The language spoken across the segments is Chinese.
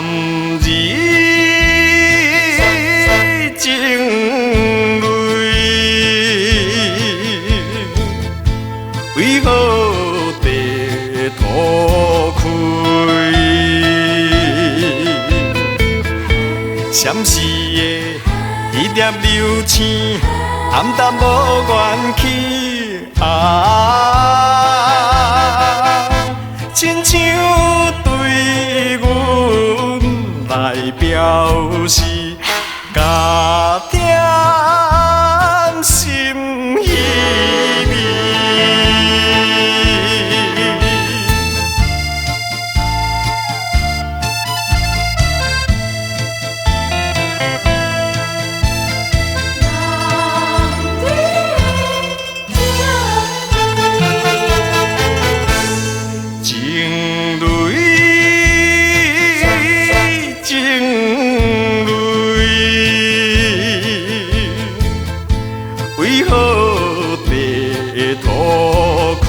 男儿情泪，为何地土开？闪逝的一粒流星，暗淡无元气啊！亲像对阮来表示加点心意味。为何地土开？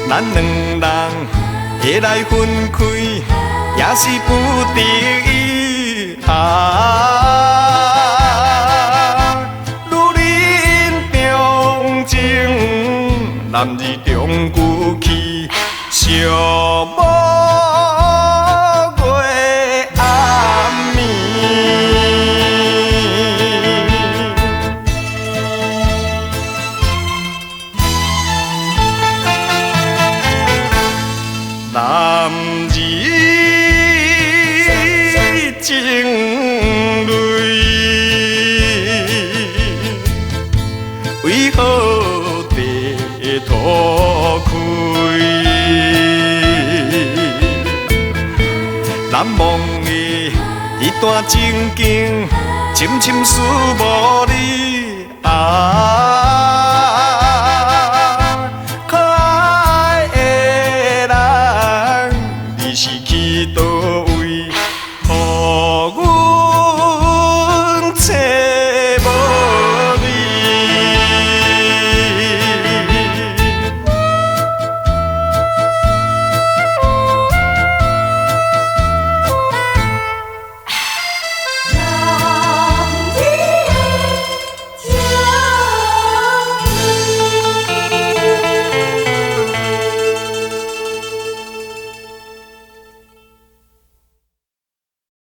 咱两人会来分开，也是不得已啊！女人重情，男儿重骨气，寂寞。男儿情泪，为何地土开？难忘的一段情景，深深思无你啊！